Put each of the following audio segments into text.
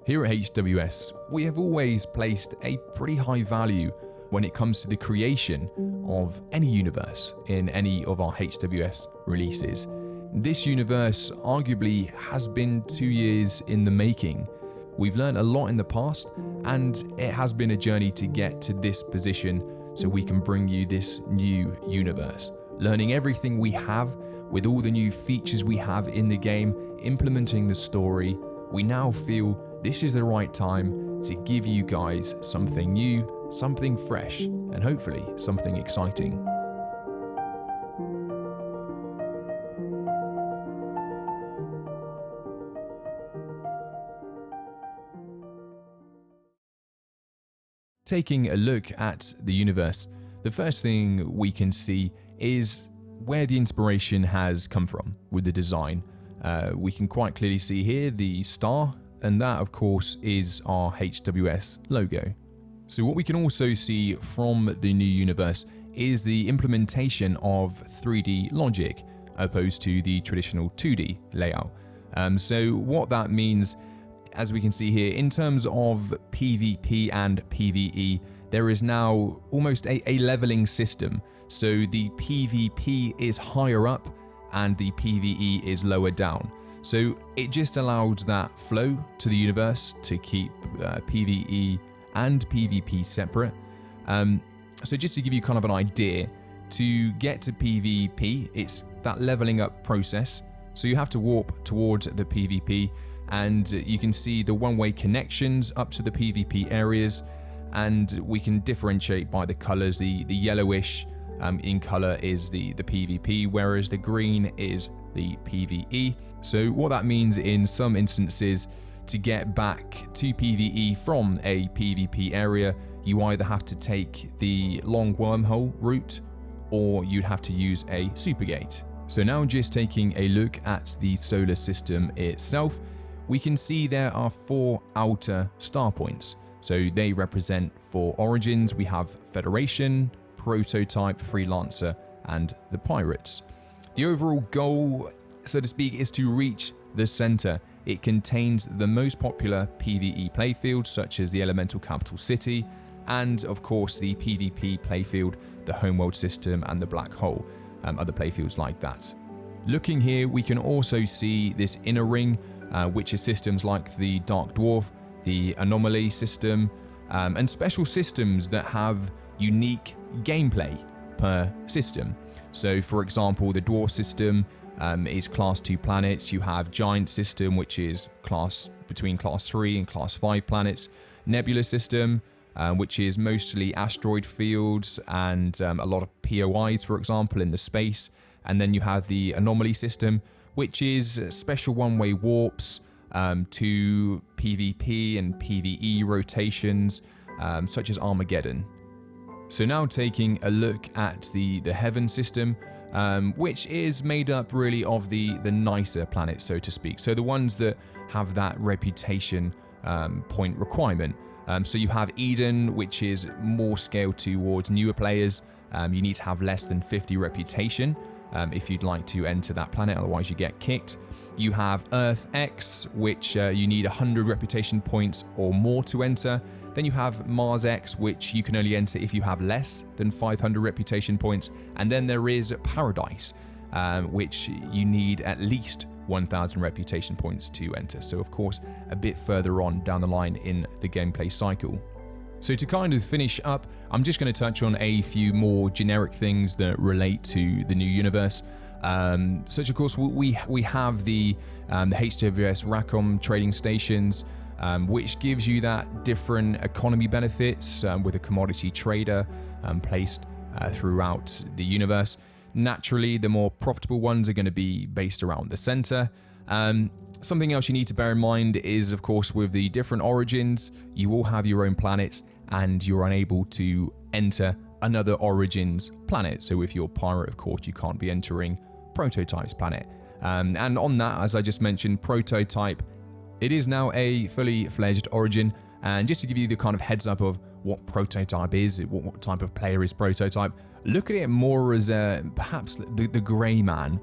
Here at HWS, we have always placed a pretty high value when it comes to the creation of any universe in any of our HWS releases. This universe arguably has been 2 years in the making. We've learned a lot in the past, and it has been a journey to get to this position so we can bring you this new universe. Learning everything we have with all the new features we have in the game, implementing the story, we now feel this is the right time to give you guys something new, something fresh, and hopefully something exciting. Taking a look at the universe, the first thing we can see is where the inspiration has come from with the design. We can quite clearly see here the star, and that of course is our HWS logo. So what we can also see from the new universe is the implementation of 3D logic opposed to the traditional 2D layout. So what that means, as we can see here, in terms of PvP and PvE, there is now almost a leveling system. So the PvP is higher up and the PvE is lower down. So it just allowed that flow to the universe to keep PvE and PvP separate. So just to give you kind of an idea, to get to PvP, it's that leveling up process. So you have to warp towards the PvP, and you can see the one-way connections up to the PvP areas, and we can differentiate by the colors. The yellowish in color is the PvP, whereas the green is the PvE. So what that means in some instances, to get back to PvE from a PvP area, you either have to take the long wormhole route or you'd have to use a supergate. So now just taking a look at the solar system itself, we can see there are 4 outer star points. So they represent 4 origins. We have Federation, Prototype, Freelancer, and the Pirates. The overall goal, so to speak, is to reach the center. It contains the most popular PvE playfields, such as the Elemental Capital City, and of course the PvP playfield, the Homeworld system, and the Black Hole, other playfields like that. Looking here, we can also see this inner ring, which is systems like the Dark Dwarf, the Anomaly system, and special systems that have unique gameplay per system. So for example, the Dwarf system is class 2 planets. You have Giant system, which is between class 3 and class 5 planets. Nebula system, which is mostly asteroid fields and a lot of POIs, for example, in the space. And then you have the Anomaly system, which is special one-way warps to PvP and PvE rotations, such as Armageddon. So now taking a look at the Heaven system, which is made up really of the nicer planets, so to speak. So the ones that have that reputation point requirement. So you have Eden, which is more scaled towards newer players. You need to have less than 50 reputation if you'd like to enter that planet, otherwise you get kicked. You have Earth X, which you need 100 reputation points or more to enter. Then you have Mars X, which you can only enter if you have less than 500 reputation points. And then there is Paradise, which you need at least 1,000 reputation points to enter. So of course, a bit further on down the line in the gameplay cycle. So to kind of finish up, I'm just going to touch on a few more generic things that relate to the new universe. Such of course, we have the HWS Racom trading stations, which gives you that different economy benefits with a commodity trader placed throughout the universe. Naturally, the more profitable ones are going to be based around the center. Something else you need to bear in mind is, of course, with the different origins, you all have your own planets and you're unable to enter another origin's planet. So if you're pirate, of course, you can't be entering Prototype's planet. And on that, as I just mentioned, Prototype, it is now a fully fledged origin. And just to give you the kind of heads up of what Prototype is, what type of player is Prototype, look at it more as perhaps the grey man.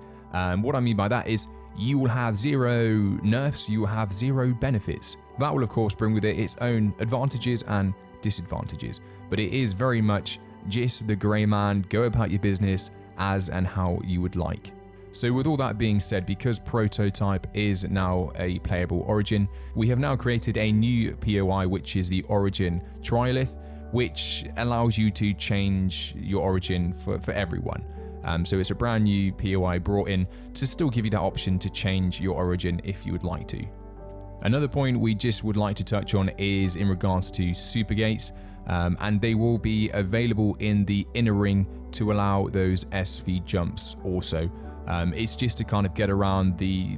What I mean by that is you will have 0 nerfs, you will have 0 benefits. That will of course bring with it its own advantages and disadvantages, but it is very much just the grey man, go about your business as and how you would like. So with all that being said, because Prototype is now a playable origin, we have now created a new POI, which is the Origin Trialith, which allows you to change your origin for everyone. So it's a brand new POI brought in to still give you that option to change your origin if you would like to. Another point we just would like to touch on is in regards to super gates, and they will be available in the inner ring to allow those SV jumps also. It's just to kind of get around the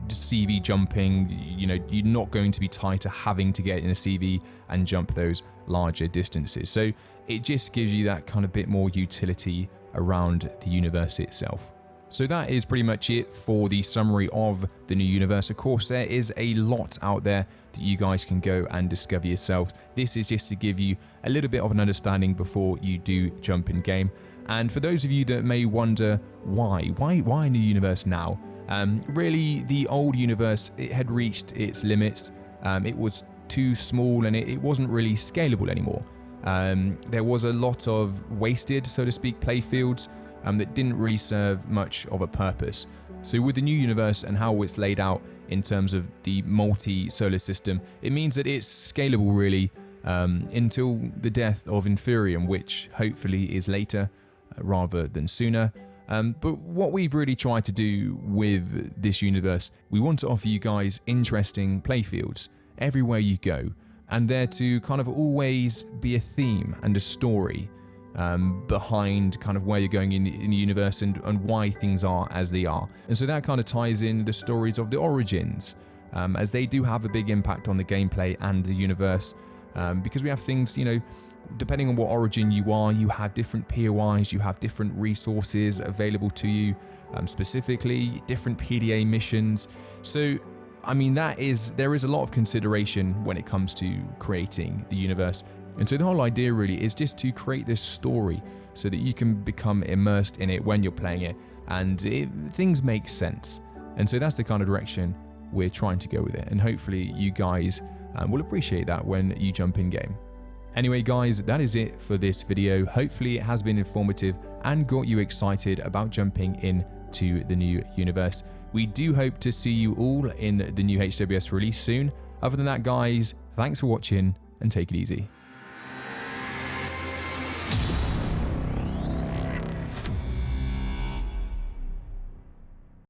CV jumping. You know, you're not going to be tied to having to get in a CV and jump those larger distances. So it just gives you that kind of bit more utility around the universe itself. So that is pretty much it for the summary of the new universe. Of course, there is a lot out there that you guys can go and discover yourselves. This is just to give you a little bit of an understanding before you do jump in game. And for those of you that may wonder why a new universe now? Really, the old universe, it had reached its limits. It was too small and it wasn't really scalable anymore. There was a lot of wasted, so to speak, playfields that didn't really serve much of a purpose. So with the new universe and how it's laid out in terms of the multi-solar system, it means that it's scalable really until the death of Empyrion, which hopefully is later rather than sooner. But what we've really tried to do with this universe, we want to offer you guys interesting playfields everywhere you go, and there to kind of always be a theme and a story behind kind of where you're going in the universe and why things are as they are. And so that kind of ties in the stories of the origins, as they do have a big impact on the gameplay and the universe, because we have things, you know, depending on what origin you are, you have different POIs, you have different resources available to you, specifically different PDA missions. So I mean, there is a lot of consideration when it comes to creating the universe. And so the whole idea really is just to create this story so that you can become immersed in it when you're playing it, and things make sense. And so that's the kind of direction we're trying to go with it, and hopefully you guys will appreciate that when you jump in game. Anyway guys, that is it for this video. Hopefully it has been informative and got you excited about jumping into the new universe. We do hope to see you all in the new HWS release soon. Other than that guys, thanks for watching and take it easy.